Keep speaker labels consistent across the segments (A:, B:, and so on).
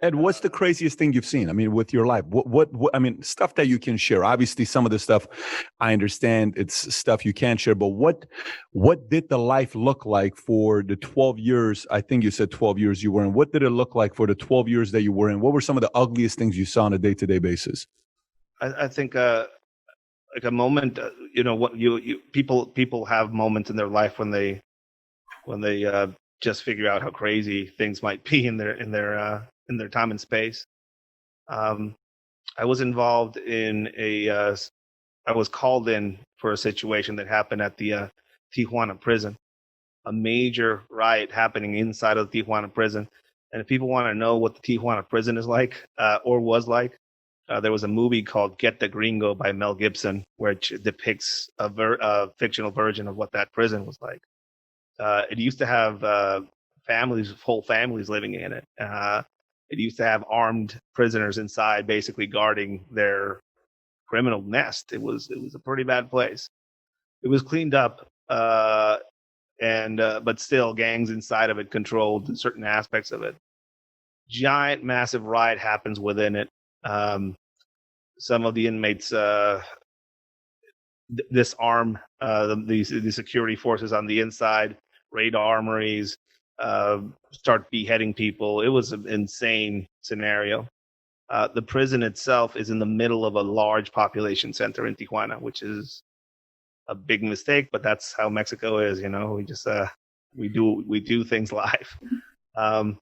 A: Ed, what's the craziest thing you've seen? I mean, with your life, what, I mean, stuff that you can share. Obviously, some of the stuff I understand it's stuff you can't share, but what did the life look like for the 12 years? I think you said 12 years you were in. What did it look like for the 12 years that you were in? What were some of the ugliest things you saw on a day-to-day basis?
B: I think like a moment, what people have moments in their life when they just figure out how crazy things might be in their time and space. Um, I was involved in I was called in for a situation that happened at the Tijuana prison, a major riot happening inside of the Tijuana prison. And if people want to know what the Tijuana prison is like, or was like, there was a movie called Get the Gringo by Mel Gibson, which depicts a fictional version of what that prison was like. It used to have whole families living in it. It used to have armed prisoners inside, basically guarding their criminal nest. It was a pretty bad place. It was cleaned up, and but still, gangs inside of it controlled certain aspects of it. Giant, massive riot happens within it. Some of the inmates disarm the security forces on the inside, raid armories, start beheading people. It was an insane scenario. The prison itself is in the middle of a large population center in Tijuana, which is a big mistake, but that's how Mexico is. We just we do things live. Um,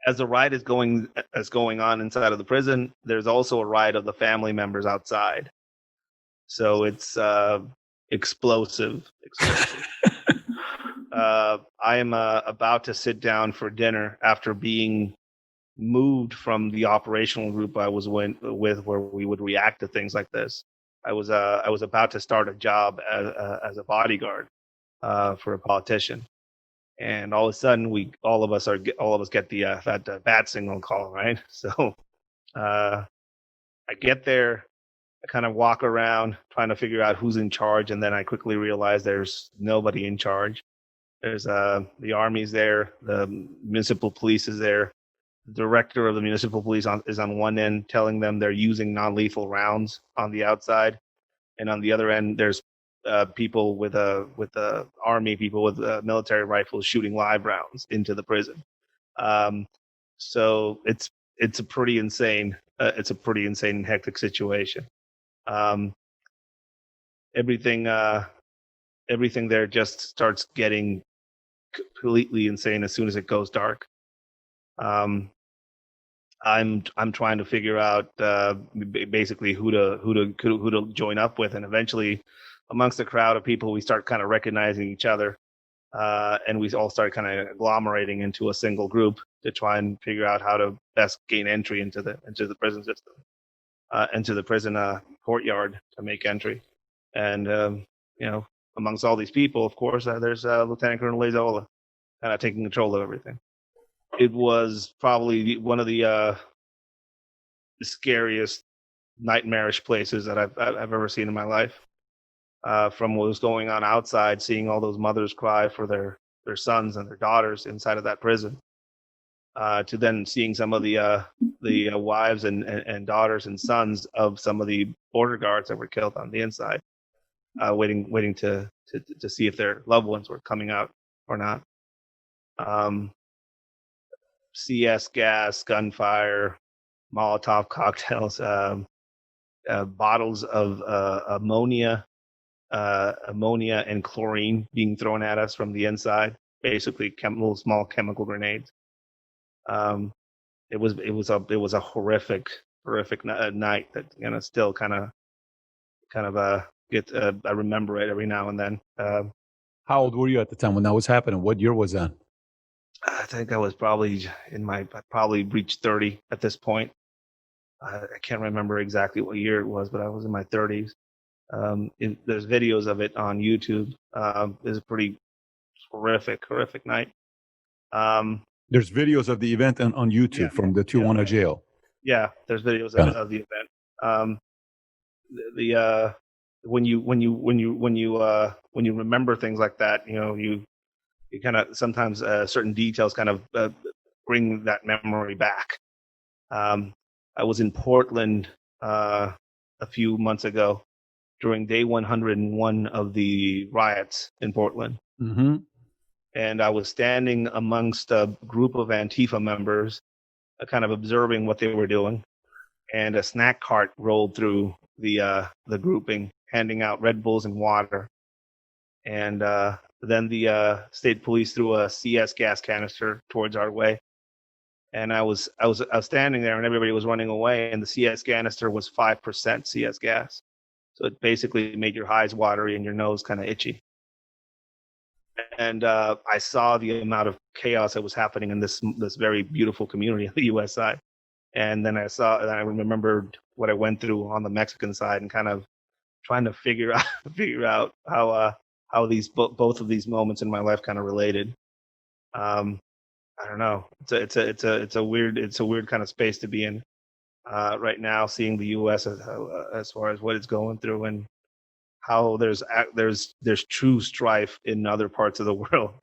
B: as the riot is going on inside of the prison, there's also a riot of the family members outside. So it's explosive. I am about to sit down for dinner after being moved from the operational group I was with, where we would react to things like this. I was about to start a job as a bodyguard for a politician, and all of a sudden all of us get the that bat signal call, right? So I get there, I kind of walk around trying to figure out who's in charge, and then I quickly realize there's nobody in charge. There's the army's there, the municipal police is there. The director of the municipal police is on one end telling them they're using non-lethal rounds on the outside, and on the other end there's people with army people with military rifles shooting live rounds into the prison. So it's a pretty insane and hectic situation. Um, everything there just starts getting completely insane as soon as it goes dark. Um, I'm trying to figure out basically who to join up with, and eventually, amongst the crowd of people, we start kind of recognizing each other, and we all start kind of agglomerating into a single group to try and figure out how to best gain entry into the prison system, into the prison courtyard to make entry. And amongst all these people, of course, there's Lieutenant Colonel Lazola kind of taking control of everything. It was probably one of the scariest, nightmarish places that I've ever seen in my life. From what was going on outside, seeing all those mothers cry for their sons and their daughters inside of that prison, to then seeing some of the wives and daughters and sons of some of the border guards that were killed on the inside, waiting to see if their loved ones were coming out or not. CS gas, gunfire, Molotov cocktails, bottles of ammonia and chlorine being thrown at us from the inside, basically little small chemical grenades. It was a horrific night that still kind of get I remember it every now and then.
A: How old were you at the time when that was happening? What year was that?
B: I think I was probably I probably reached 30 at this point. I can't remember exactly what year it was, but I was in my 30s. There's videos of it on YouTube. It was a pretty horrific night.
A: There's videos of the event on YouTube from the Tijuana jail.
B: Yeah, there's videos of the event. When you remember things like that, you kind of sometimes certain details kind of bring that memory back. I was in Portland a few months ago during day 101 of the riots in Portland.
A: Mm-hmm.
B: And I was standing amongst a group of Antifa members, kind of observing what they were doing. And a snack cart rolled through the grouping, handing out Red Bulls and water. And then the state police threw a CS gas canister towards our way. And I was standing there, and everybody was running away. And the CS canister was 5% CS gas, so it basically made your eyes watery and your nose kind of itchy. And I saw the amount of chaos that was happening in this very beautiful community on the U.S. side. And then I remembered what I went through on the Mexican side, and kind of trying to figure out how these both of these moments in my life kind of related. I don't know. It's a weird kind of space to be in right now, seeing the U.S. as far as what it's going through, and how there's true strife in other parts of the world.